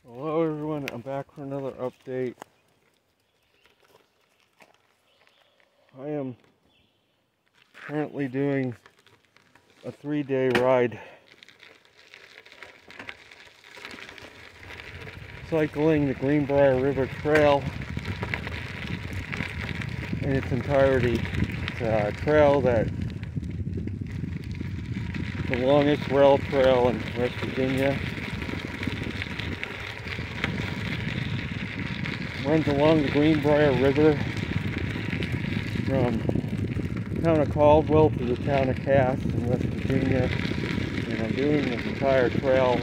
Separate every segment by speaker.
Speaker 1: Hello everyone, I'm back for another update. I am currently doing a 3-day ride cycling the Greenbrier River Trail in its entirety. It's a trail that the longest rail trail in West Virginia. Runs along the Greenbrier River from the town of Caldwell to the town of Cass in West Virginia, and I'm doing this entire trail.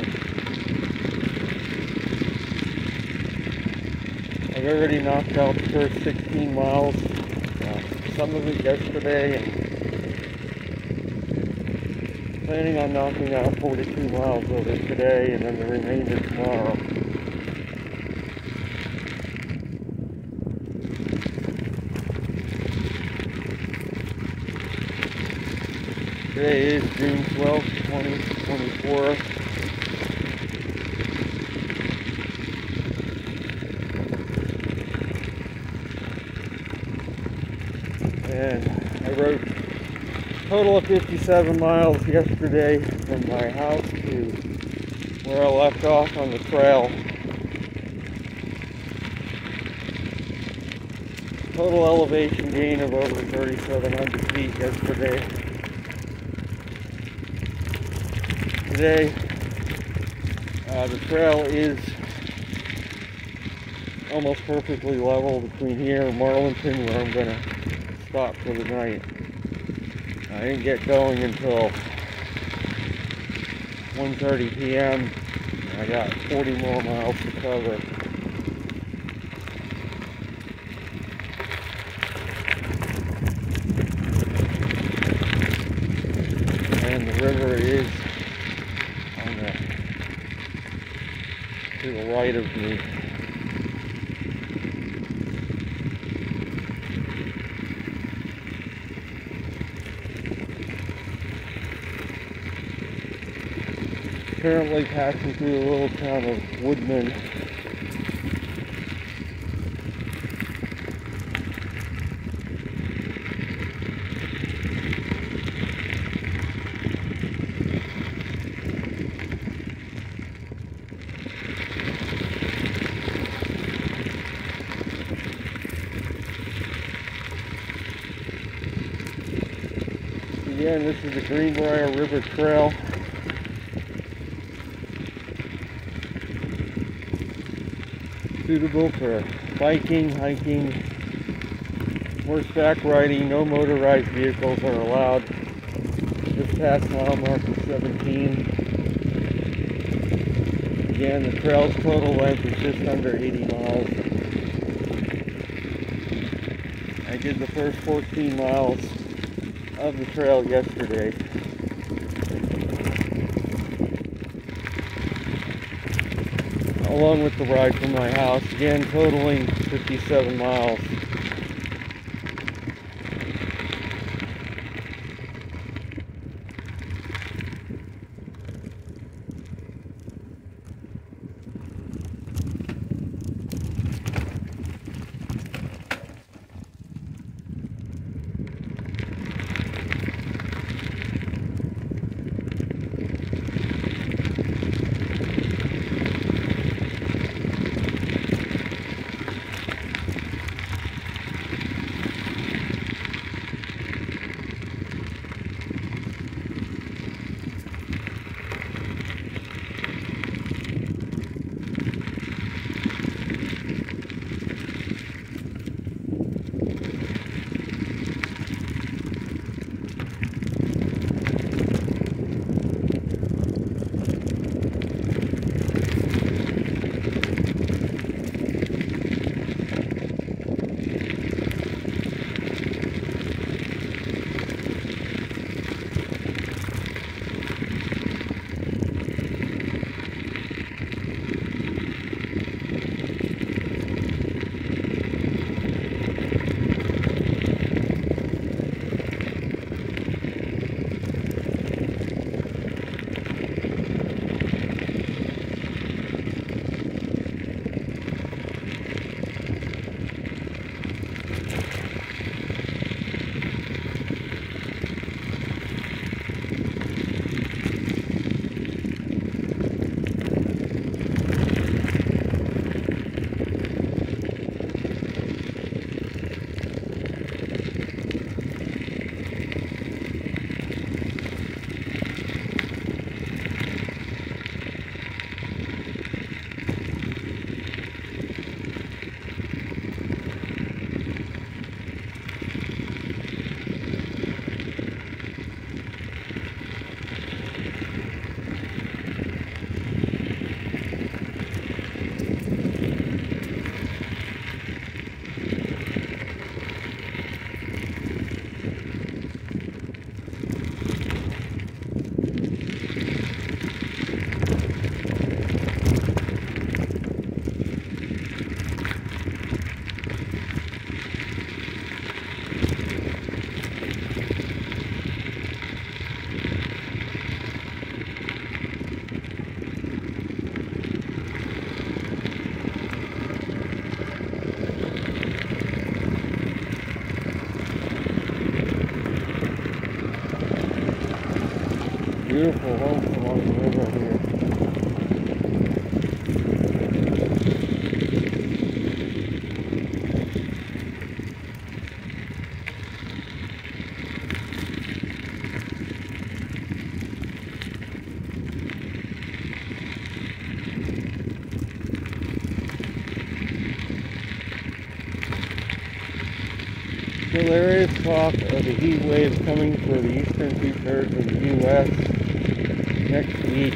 Speaker 1: I've already knocked out the first 16 miles, some of it yesterday, and planning on knocking out 42 miles of it today and then the remainder tomorrow. Today is June 12th, 2024. And I rode a total of 57 miles yesterday from my house to where I left off on the trail. Total elevation gain of over 3,700 feet yesterday. Today, the trail is almost perfectly level between here and Marlinton, where I'm going to stop for the night. I didn't get going until 1:30 p.m. I got 40 more miles to cover. And the river is to the right of me. Currently passing through the little town of Woodman. Again, this is the Greenbrier River Trail. Suitable for biking, hiking, horseback riding. No motorized vehicles are allowed. Just past mile marker 17. Again, the trail's total length is just under 80 miles. I did the first 14 miles of the trail yesterday. Along with the ride from my house, again totaling 57 miles. beautiful homes along the river here. So there is talk of a heat wave coming for the eastern two-thirds of the U.S. next week.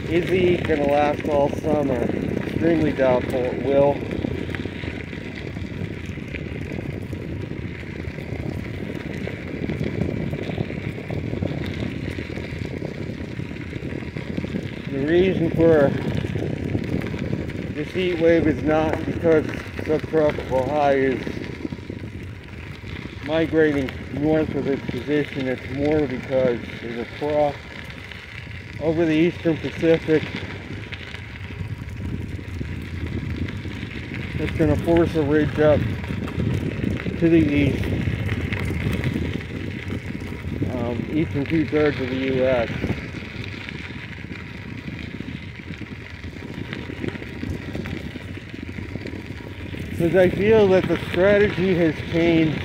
Speaker 1: Is the heat going to last all summer? Extremely doubtful it will. The reason for this heat wave is not because subtropical high is migrating north of its position. It's more because there's a trough over the eastern Pacific that's going to force a ridge up to the east, eastern two-thirds of the U.S. Because I feel that the strategy has changed.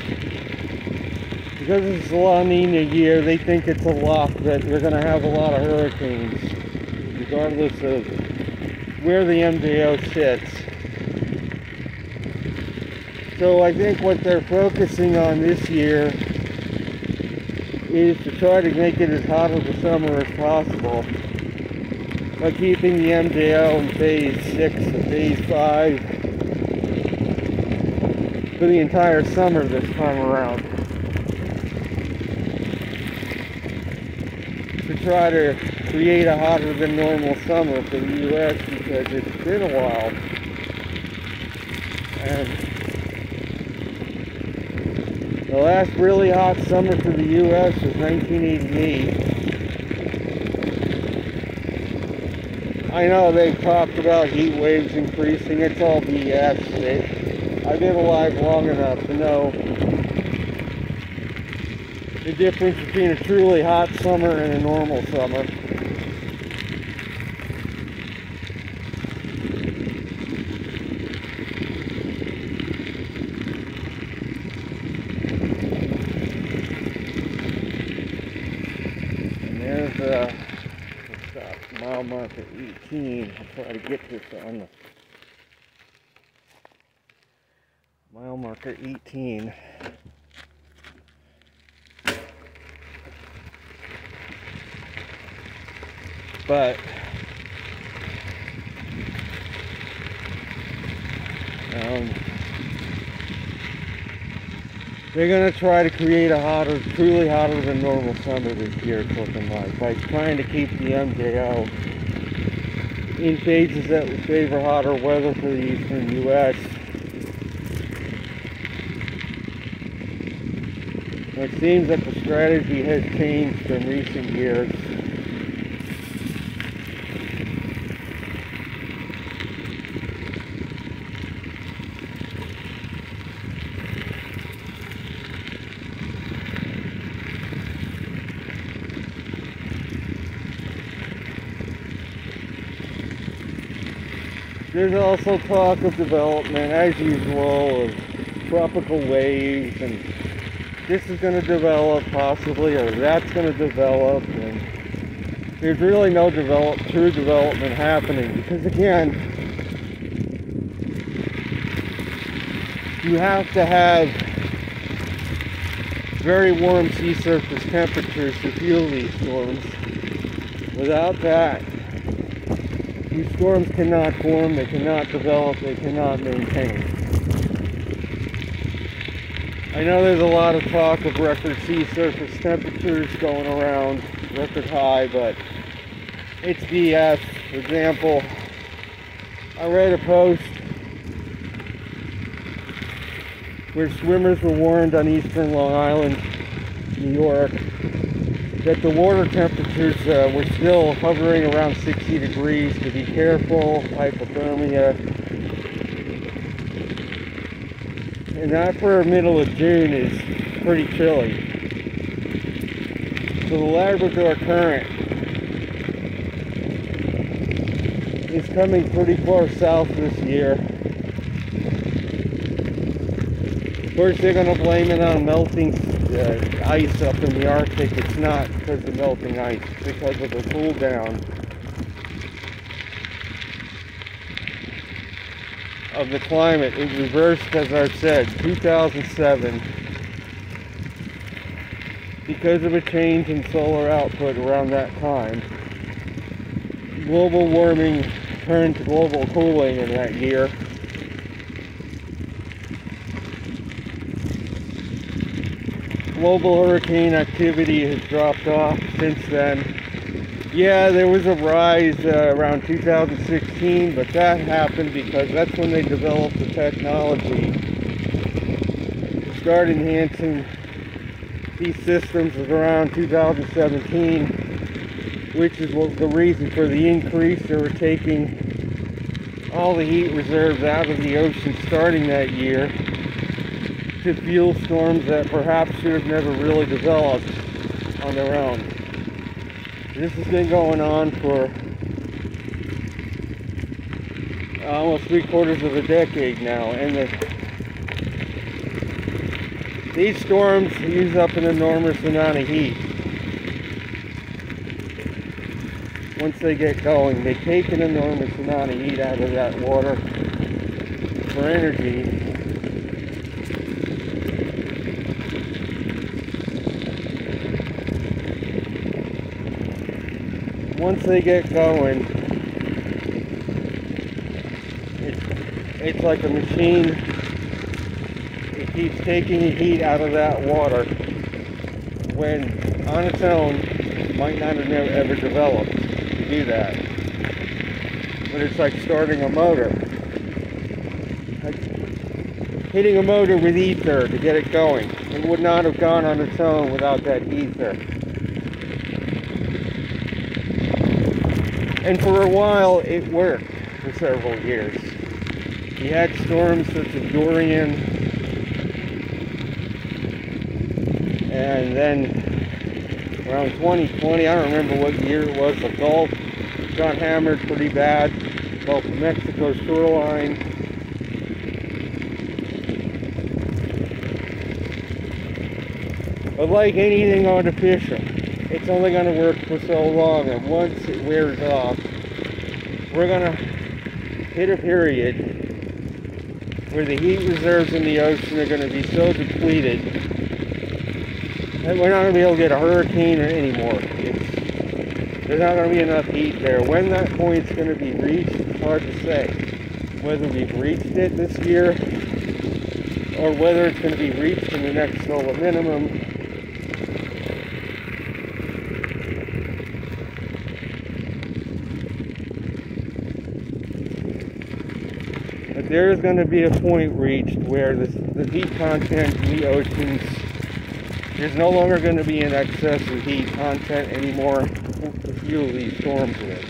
Speaker 1: Because it's a La Nina year, they think it's a lock that we're going to have a lot of hurricanes, regardless of where the MJO sits. So I think what they're focusing on this year is to try to make it as hot of a summer as possible by keeping the MJO in phase 6 or phase 5 for the entire summer this time around, to try to create a hotter than normal summer for the U.S. because it's been a while, and the last really hot summer for the U.S. was 1988. I know they've talked about heat waves increasing. It's all BS. I've been alive long enough to know the difference between a truly hot summer and a normal summer. And there's let's stop, mile marker 18. I'll try to get this on the mile marker 18. But they're going to try to create a hotter, truly hotter than normal summer this year, it's looking like, by trying to keep the MJO in phases that would favor hotter weather for the eastern U.S. It seems that the strategy has changed from recent years. There's also talk of development, as usual, of tropical waves, and this is going to develop possibly, or that's going to develop, and there's really no true development happening, because again, you have to have very warm sea surface temperatures to fuel these storms. Without that, these storms cannot form, they cannot develop, they cannot maintain. I know there's a lot of talk of record sea surface temperatures going around, record high, but it's BS. For example, I read a post where swimmers were warned on eastern Long Island, New York, that the water temperatures were still hovering around 60 degrees, to be careful, hypothermia. And that for middle of June is pretty chilly. So the Labrador current is coming pretty far south this year. Of course, they're going to blame it on melting ice up in the Arctic. It's not because of melting ice, it's because of the cool down of the climate. It reversed, as I've said, 2007, because of a change in solar output around that time. Global warming turned to global cooling in that year. Global hurricane activity has dropped off since then. Yeah, there was a rise around 2016, but that happened because that's when they developed the technology to start enhancing these systems. Was around 2017, which is the reason for the increase. They were taking all the heat reserves out of the ocean starting that year to fuel storms that perhaps should have never really developed on their own. This has been going on for almost 3/4 of a decade now, and these storms use up an enormous amount of heat. Once they get going, they take an enormous amount of heat out of that water for energy. Once they get going, it's like a machine. It keeps taking the heat out of that water when on its own it might not have ever developed to do that. But it's like starting a motor. Like hitting a motor with ether to get it going. It would not have gone on its own without that ether. And for a while, it worked for several years. You had storms such as Dorian, and then around 2020, I don't remember what year it was, the Gulf got hammered pretty bad, Gulf of Mexico shoreline. But like anything artificial, it's only going to work for so long, and once it wears off, we're going to hit a period where the heat reserves in the ocean are going to be so depleted that we're not going to be able to get a hurricane anymore. There's not going to be enough heat there. When that point's going to be reached, it's hard to say. Whether we've reached it this year, or whether it's going to be reached in the next solar minimum. But there is going to be a point reached where the heat content in the oceans is no longer going to be in excess of heat content anymore to fuel these storms with.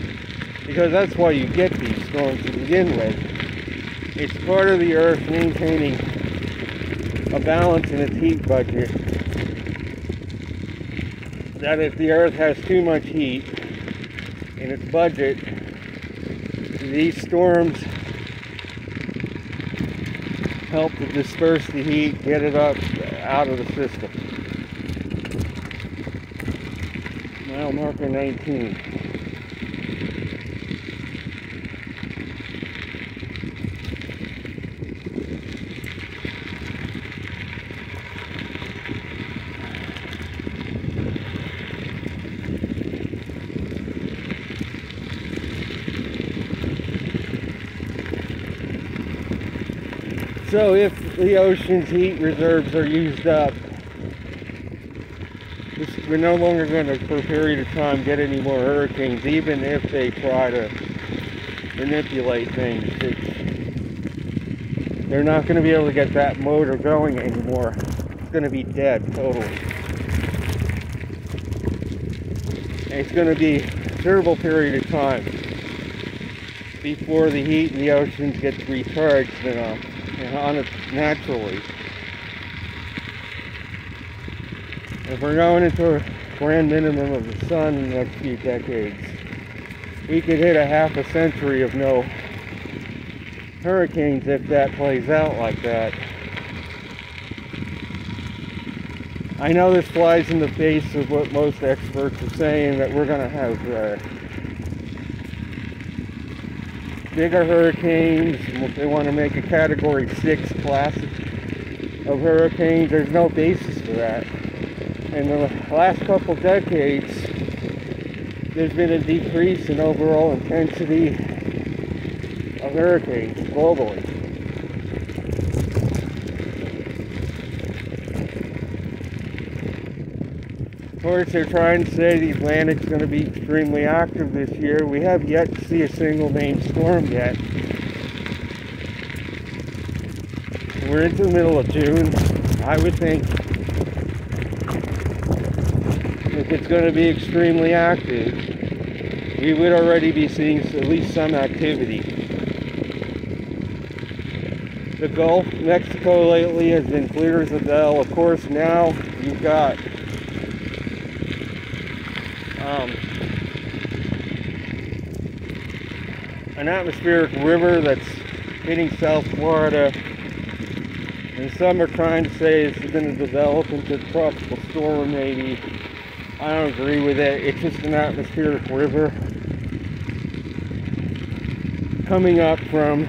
Speaker 1: Because that's why you get these storms to begin with. It's part of the Earth maintaining a balance in its heat budget. That if the Earth has too much heat in its budget, these storms help to disperse the heat, get it up out of the system. Mile marker 19. So if the ocean's heat reserves are used up, we're no longer going to, for a period of time, get any more hurricanes, even if they try to manipulate things. They're not going to be able to get that motor going anymore. It's going to be dead, totally. And it's going to be a considerable period of time before the heat in the oceans gets recharged on it naturally. If we're going into grand minimum of the sun in the next few decades. We could hit a half a century of no hurricanes if that plays out like that. I know this flies in the face of what most experts are saying, that we're going to have bigger hurricanes. They want to make a Category 6 class of hurricanes. There's no basis for that. In the last couple decades, there's been a decrease in overall intensity of hurricanes globally. Of course, they're trying to say the Atlantic's going to be extremely active this year. We have yet to see a single named storm yet. We're into the middle of June. I would think if it's going to be extremely active, we would already be seeing at least some activity. The Gulf, Mexico lately has been clear as a bell. Of course, now you've got an atmospheric river that's hitting South Florida, and some are trying to say it's going to develop into a tropical storm maybe. I don't agree with it. It's just an atmospheric river coming up from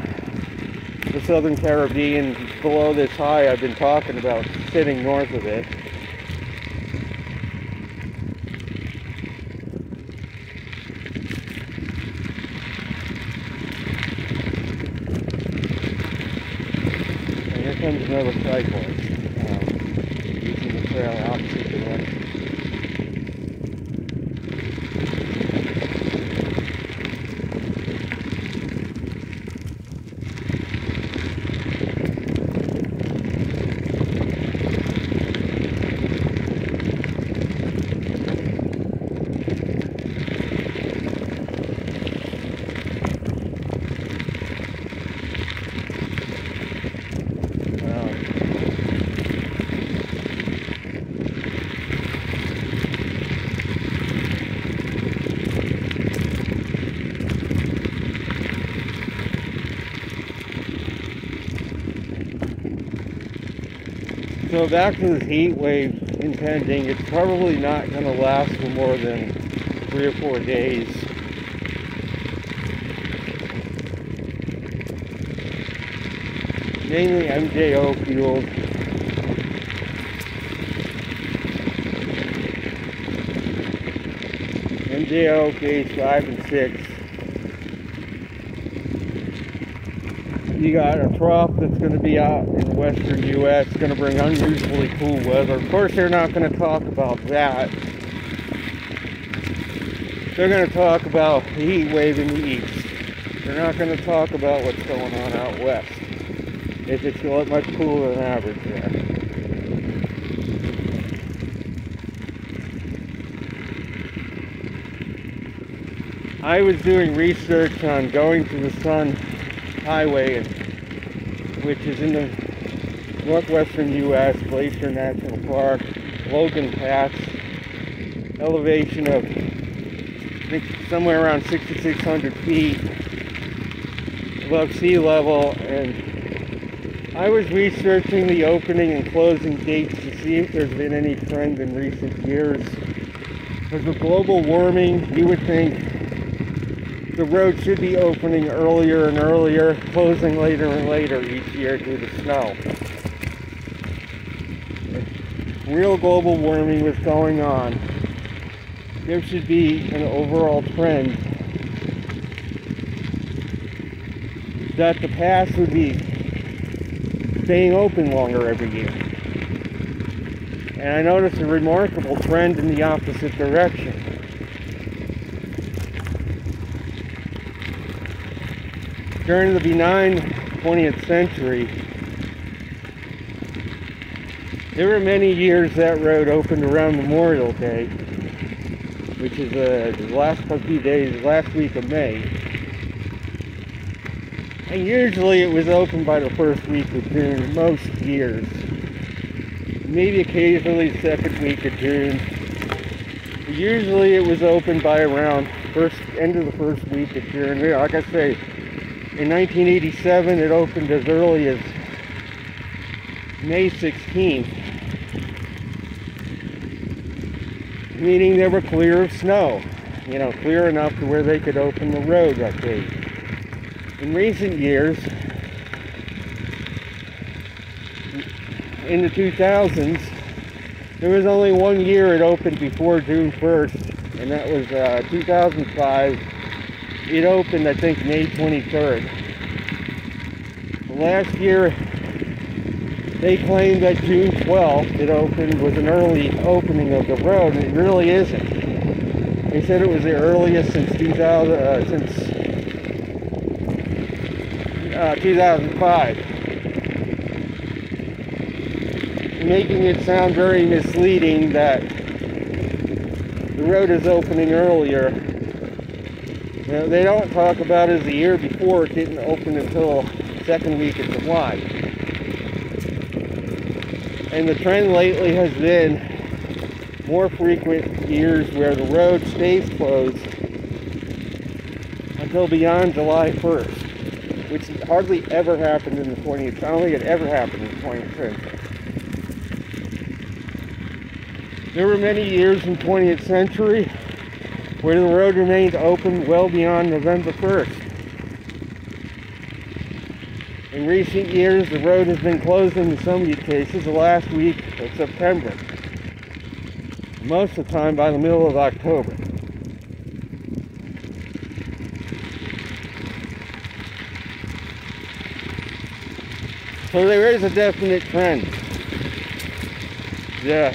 Speaker 1: the Southern Caribbean below this high I've been talking about, sitting north of it. Comes another cyclist using the trail opposite direction. So back to this heat wave impending, it's probably not going to last for more than 3 or 4 days. Mainly MJO fueled. MJO phase 5 and 6. You got a trough that's going to be out in the western U.S. It's going to bring unusually cool weather. Of course, they're not going to talk about that. They're going to talk about the heat wave in the east. They're not going to talk about what's going on out west, if it's much cooler than average there. I was doing research on going to the Sun Highway, which is in the northwestern U.S., Glacier National Park, Logan Pass, elevation of I think somewhere around 6,600 feet above sea level, and I was researching the opening and closing dates to see if there's been any trend in recent years. Because with global warming, you would think the road should be opening earlier and earlier, closing later and later each year due to snow. If real global warming was going on, there should be an overall trend that the pass would be staying open longer every year. And I noticed a remarkable trend in the opposite direction. During the benign 20th century, there were many years that road opened around Memorial Day, which is the last few days, last week of May. And usually it was open by the first week of June, most years. Maybe occasionally the second week of June. Usually it was open by around end of the first week of June. Like I say, in 1987 it opened as early as May 16th, meaning they were clear of snow, you know, clear enough to where they could open the road that day. In recent years, in the 2000s, there was only one year it opened before June 1st, and that was 2005. It opened, I think, May 23rd. Last year, they claimed that June 12th it opened was an early opening of the road, and it really isn't. They said it was the earliest since 2005. Making it sound very misleading that the road is opening earlier. You know, they don't talk about it as the year before it didn't open until second week of July. And the trend lately has been more frequent years where the road stays closed until beyond July 1st, which hardly ever happened in the 20th. I don't think it ever happened in the 20th century. There were many years in the 20th century where the road remained open well beyond November 1st. In recent years, the road has been closed in some cases the last week of September, most of the time by the middle of October. So there is a definite trend. Yeah.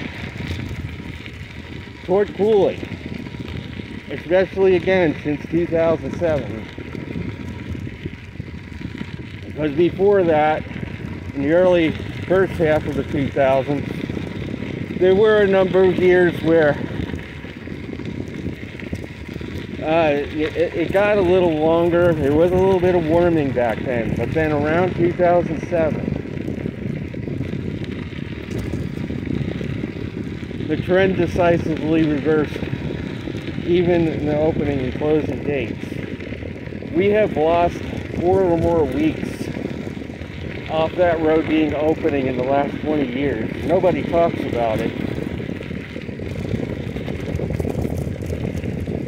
Speaker 1: Toward cooling, especially again since 2007. Because before that, in the early first half of the 2000s, there were a number of years where it got a little longer. There was a little bit of warming back then, but then around 2007, the trend decisively reversed, even in the opening and closing dates. We have lost 4 or more weeks off that road being opening in the last 20 years. Nobody talks about it.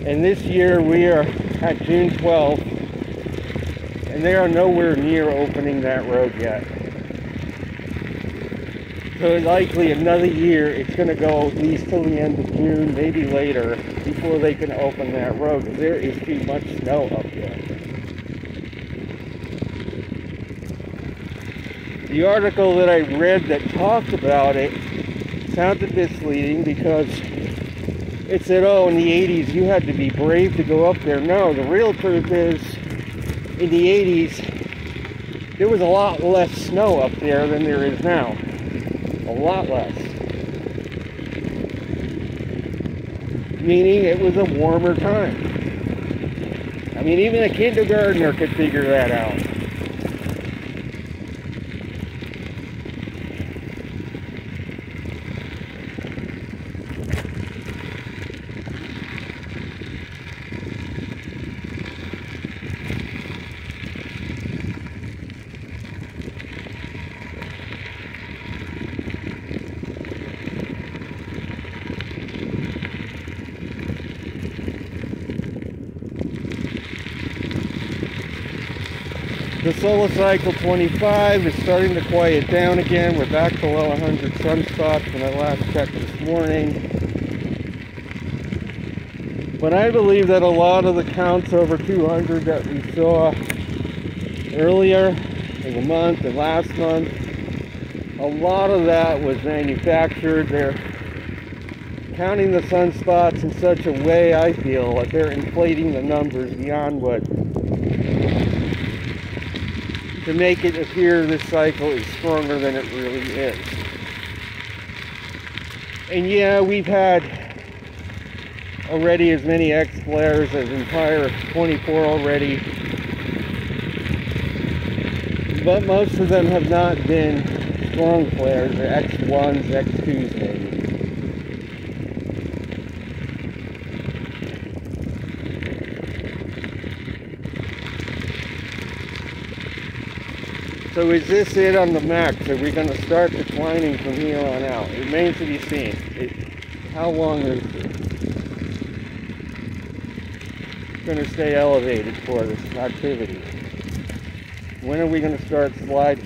Speaker 1: And this year we are at June 12th, and they are nowhere near opening that road yet. So likely another year it's going to go at least till the end of June, maybe later, before they can open that road, because there is too much snow up there. The article that I read that talked about it sounded misleading because it said, oh, in the 80s you had to be brave to go up there. No, the real truth is, in the 80s, there was a lot less snow up there than there is now. A lot less. Meaning it was a warmer time. I mean, even a kindergartner could figure that out. The solar cycle 25 is starting to quiet down again. We're back below 100 sunspots when I last checked this morning. But I believe that a lot of the counts over 200 that we saw earlier in the month and last month, a lot of that was manufactured. They're counting the sunspots in such a way, I feel, that they're inflating the numbers beyond what, to make it appear this cycle is stronger than it really is. And yeah, we've had already as many X flares as entire 24 already, but most of them have not been strong flares. They're X1s, X2s maybe. So is this it on the max? Are we going to start declining from here on out? It remains to be seen. How long is it going to stay elevated for this activity? When are we going to start sliding?